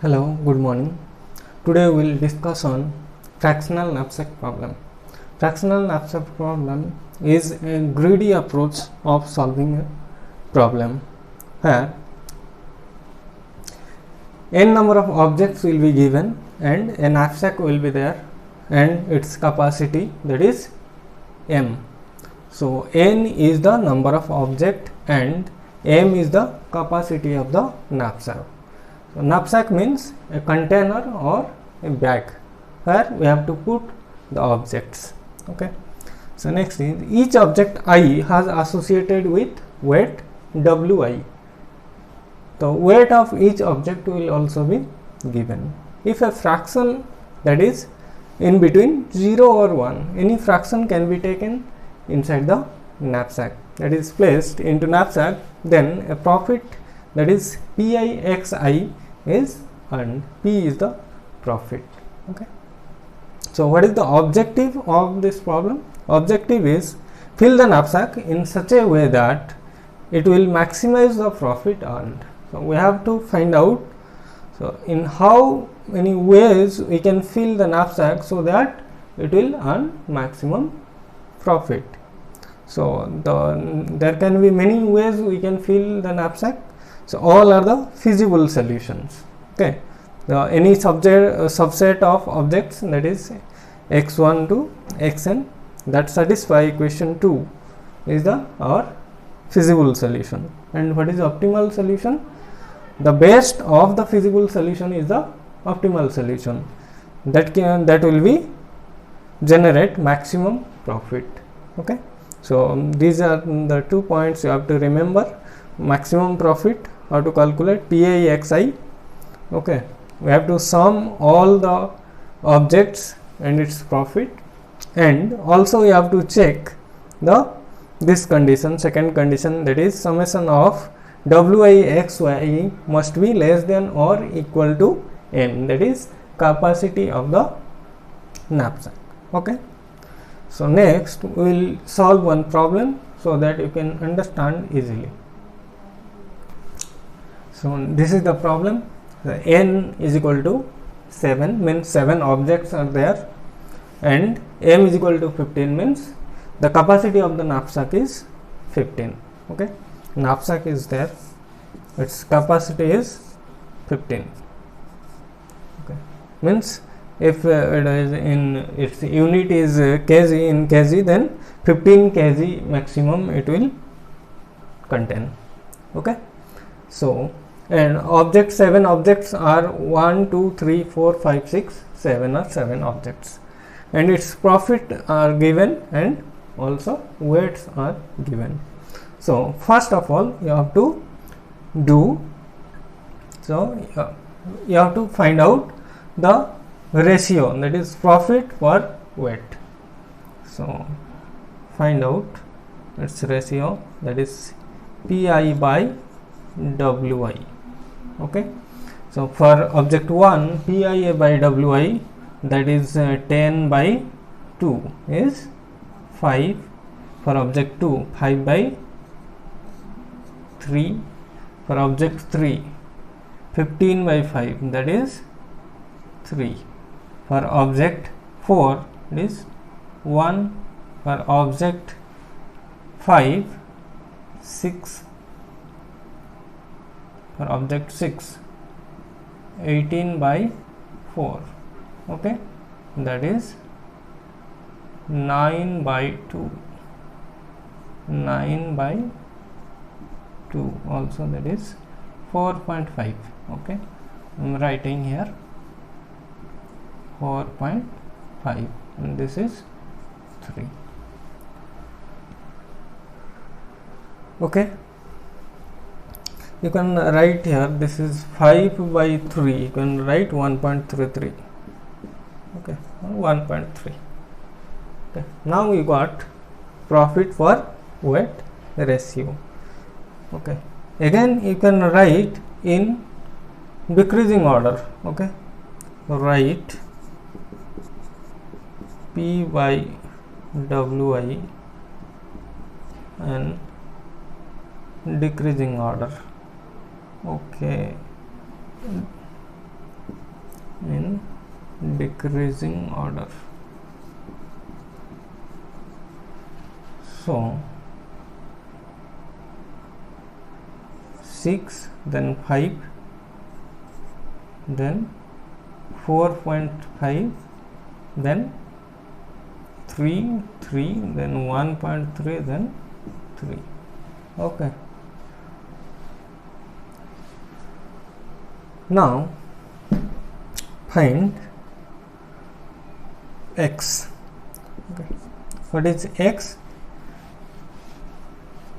Hello, good morning. Today we will discuss on fractional knapsack problem. Fractional knapsack problem is a greedy approach of solving a problem where n number of objects will be given and a knapsack will be there and its capacity, that is m. So n is the number of object and m is the capacity of the knapsack. So knapsack means a container or a bag where we have to put the objects. Okay. So next is each object I has associated with weight Wi. The weight of each object will also be given. If a fraction, that is in between 0 or 1, any fraction can be taken inside the knapsack, that is placed into knapsack, then a profit, that is PIXI, is earned. P is the profit. Okay. So what is the objective of this problem? Objective is fill the knapsack in such a way that it will maximize the profit earned. So we have to find out, so in how many ways we can fill the knapsack so that it will earn maximum profit. So there can be many ways we can fill the knapsack. So all are the feasible solutions. Okay. Any subset of objects, that is x1 to xn, that satisfy equation 2 is our feasible solution. And what is the optimal solution? The best of the feasible solution is the optimal solution. That will be generate maximum profit. Okay. So these are the 2 points you have to remember. Maximum profit, how to calculate PIXI. Okay, we have to sum all the objects and its profit, and also we have to check this condition, second condition, that is summation of Wixy must be less than or equal to m, that is capacity of the knapsack. Okay. So next we will solve one problem so that you can understand easily. So this is the problem. The n is equal to 7, means 7 objects are there, and m is equal to 15, means the capacity of the knapsack is 15. Okay, knapsack is there, its capacity is 15. Okay, means if it is in its unit is kg, in kg, then 15 kg maximum it will contain. Okay. So and object 7 objects are 1 2 3 4 5 6 7 are 7 objects, and its profit are given and also weights are given. So first of all you have to do, so you have to find out the ratio, that is profit per weight. So find out its ratio, that is Pi by Wi. Okay. So for object 1, Pi by Wi, that is 10 by 2 is 5. For object 2, 5 by 3. For object 3, 15 by 5, that is 3. For object 4, it is 1. For object 5, 6. For object 6, 18 by 4. Okay, that is 9 by 2. 9 by 2 also, that is 4.5. Okay, I am writing here 4.5, and this is 3. Okay, you can write here, this is 5 by 3, you can write 1.33. Okay, 1.3. Okay, now we got profit for weight ratio. Okay, again you can write in decreasing order. Okay, write P by Wi and decreasing order. Okay, in decreasing order. So 6, then 5, then 4.5, then 3, then 1.3, then 3. Okay. Now find x. Okay. What is x?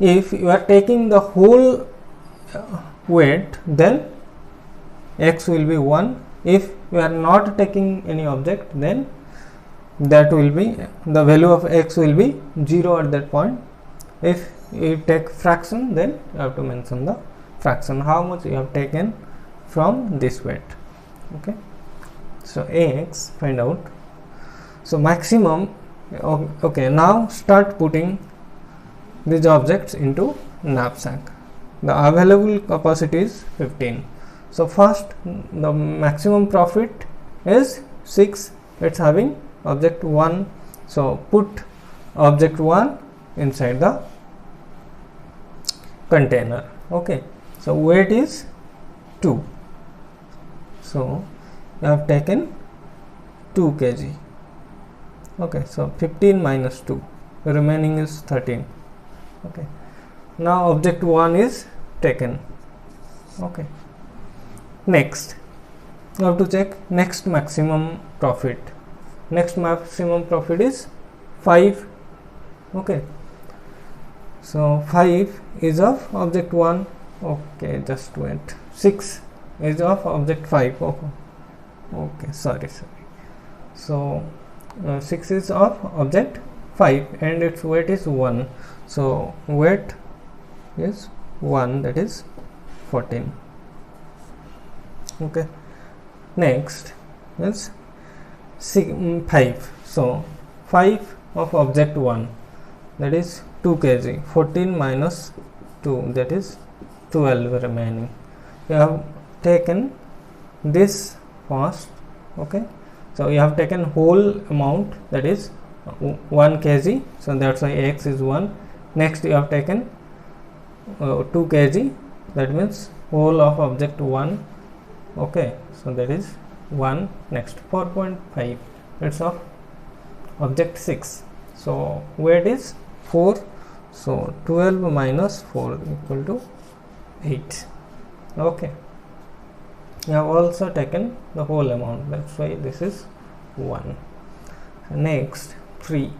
If you are taking the whole weight, then x will be 1. If you are not taking any object, then that will be, the value of x will be 0 at that point. If you take fraction, then you have to mention the fraction, how much you have taken from this weight. Okay, so x, find out. So maximum. Okay, now start putting these objects into knapsack. The available capacity is 15. So first, the maximum profit is 6. It's having object 1. So put object 1 inside the container. Okay, so weight is 2. So you have taken 2 kg. Okay, so 15 minus 2, the remaining is 13. Okay, now object 1 is taken. Okay, next you have to check next maximum profit. Next maximum profit is 5. Okay, so 5 is of object 1. Okay, just wait. 6 is of object 5. Okay, sorry. So 6 is of object 5 and its weight is 1. So weight is 1, that is 14. Okay, next is 5. So 5 of object 1, that is 2 kg. 14 minus 2, that is 12 remaining. You have taken this first. Okay, so you have taken whole amount, that is 1 kg. So that's why x is 1. Next you have taken 2 kg, that means whole of object 1. Okay, so that is 1. Next 4.5, it's of object 6. So weight is 4. So 12 minus 4 equal to 8. Okay, you have also taken the whole amount, that's why this is 1. Next 3,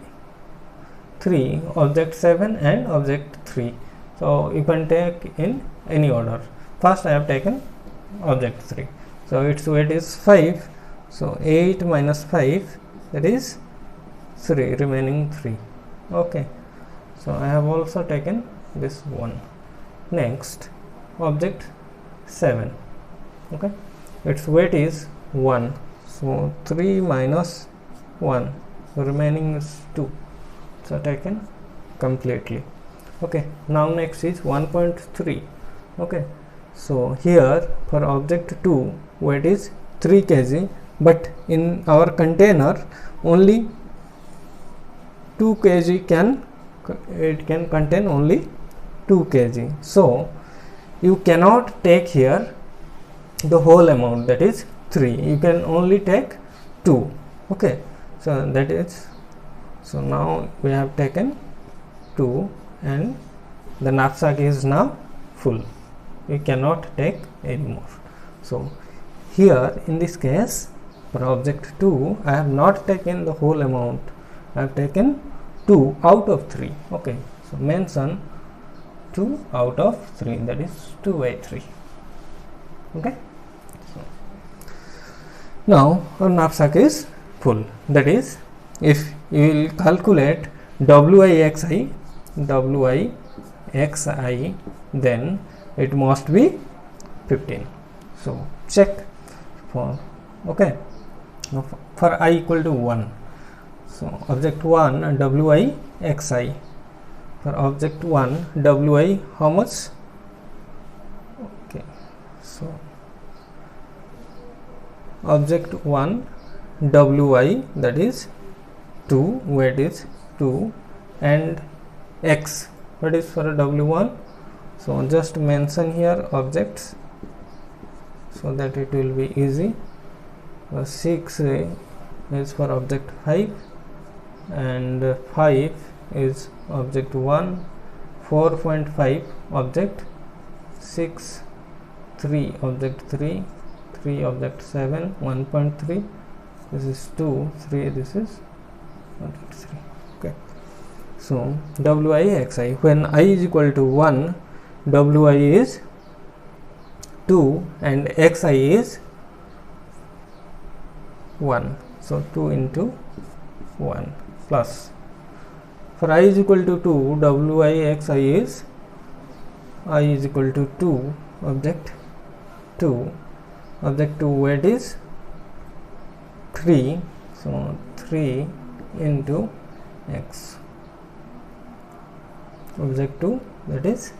object 7 and object 3. So you can take in any order. First I have taken object 3, so its weight is 5. So 8 minus 5, that is 3, remaining 3. Okay, so I have also taken this one. Next object 7. Okay, its weight is 1. So 3 minus 1, remaining is 2. So taken completely. Okay, now next is 1.3. Okay, so here for object 2 weight is 3 kg, but in our container only 2 kg can contain only 2 kg. So you cannot take here the whole amount, that is 3. You can only take 2. Okay, so that is, so now we have taken 2 and the knapsack is now full. You cannot take any more. So here in this case for object 2 I have not taken the whole amount. I have taken 2 out of 3. Okay, so mention 2 out of 3, that is 2 by 3. Okay, so now our knapsack is full. That is, if you will calculate Wixi, then it must be 15. So check for, okay, now for I equal to 1. So object 1 Wixi, for object 1 Wi how much? Okay, so object 1 wi, that is 2, weight is 2, and x, what is for w1. So just mention here objects so that it will be easy. 6 is for object 5, and 5 is object 1, 4.5 object 6, 3 object 3, 3 object 7, 1.3, this is 2, 3, this is object 3. Okay, so wi xi, when I is equal to 1, wi is 2 and xi is 1, so 2 into 1 plus, for I is equal to 2, wi xi is I is equal to 2, object 2, object 2 weight is 3, so 3 into x, object 2, that is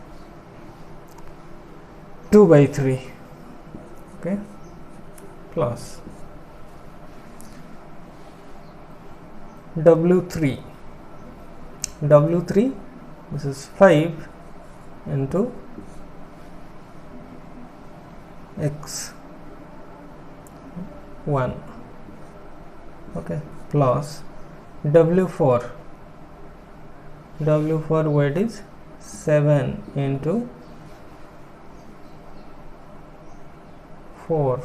2 by 3, okay, plus w3, this is 5 into x 1, okay, plus w4 weight is 7 into 4,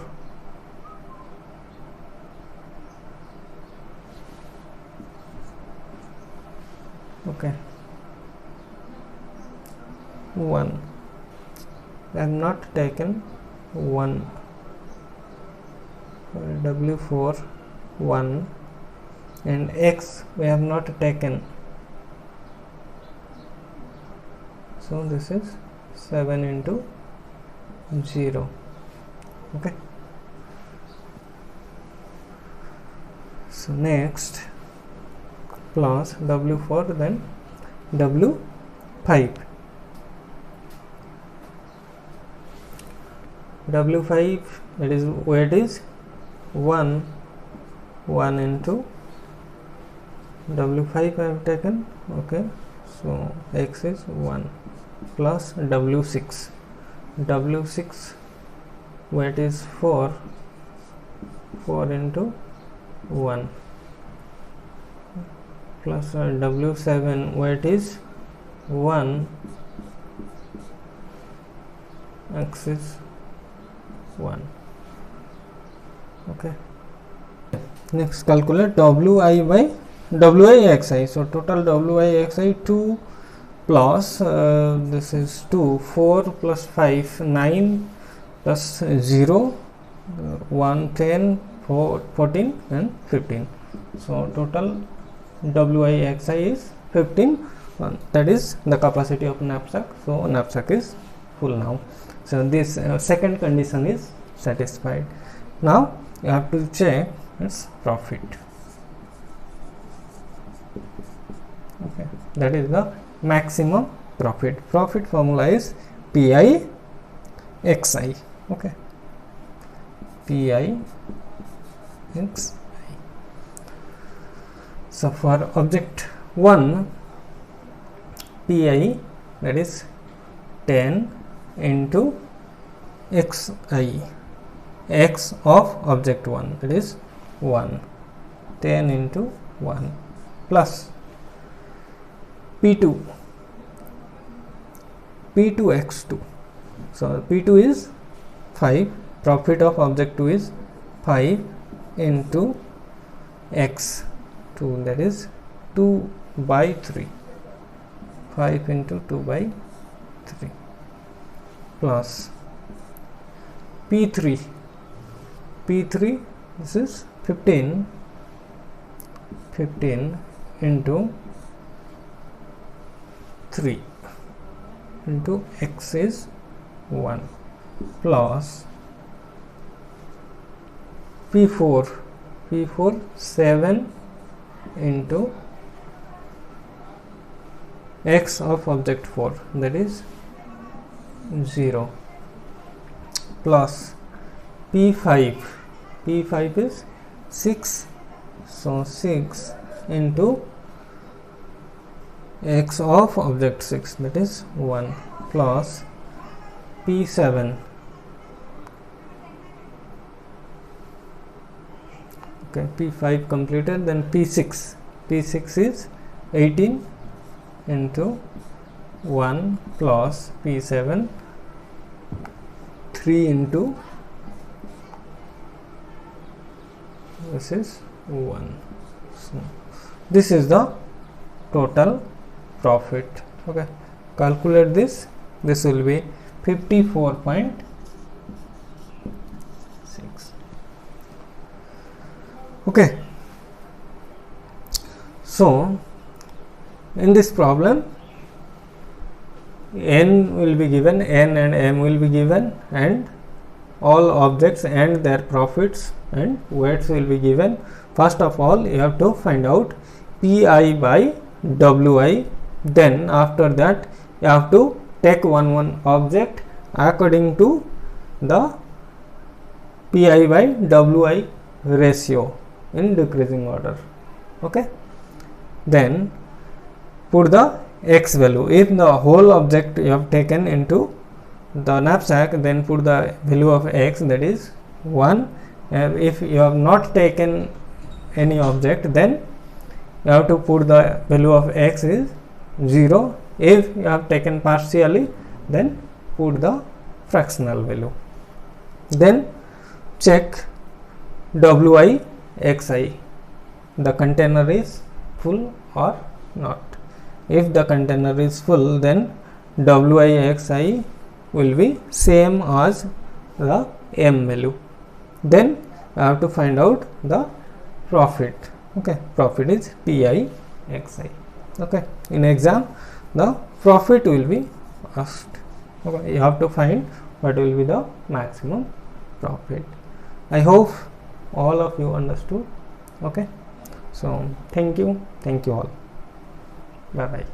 okay, 1. I have not taken 1, w4 1, and x we have not taken, so this is 7 into 0, okay. So next plus w4, then w5, that is weight is 1 into w5 I have taken, okay, so x is 1, plus w6 weight is 4 into 1, plus w7 weight is 1, x is 1, okay. Next calculate wi by wi xi, so total wi xi 2 plus this is 2, 4 plus 5, 9 plus 0, 1, 10, 4, 14 and 15, so total wi xi is 15, that is the capacity of knapsack, so knapsack is full now. So this second condition is satisfied. Now you have to check its profit, okay, that is the maximum profit. Profit formula is pi xi, okay, pi xi. So for object 1, pi, that is 10 into xi, x of object 1, that is 1, 10 into 1, plus p2 x2, so p2 is 5, profit of object 2 is 5 into x2, that is 2 by 3, 5 into 2 by 3, plus p3, this is 15 into 3 into x is 1, plus p4 7 into x of object 4, that is 0, plus p5 P5 is 6, so 6 into x of object 6, that is 1, plus P7, okay, P5 completed, then P6 is 18 into 1 plus P7, 3 into this is 1. So this is the total profit. Okay, calculate this. This will be 54.6. Okay, so in this problem n will be given, n and m will be given, and all objects and their profits and weights will be given. First of all, you have to find out Pi by Wi. Then after that you have to take one object according to the Pi by Wi ratio in decreasing order. Okay, then put the x value. If the whole object you have taken into the knapsack, then put the value of x, that is 1. If you have not taken any object, then you have to put the value of x is 0. If you have taken partially, then put the fractional value. Then check Wi xi, the container is full or not. If the container is full, then Wi xi will be same as the m value. Then I have to find out the profit. Okay, profit is Pi xi. Okay, in exam the profit will be asked. Okay, you have to find what will be the maximum profit. I hope all of you understood. Okay, so thank you all. Bye bye.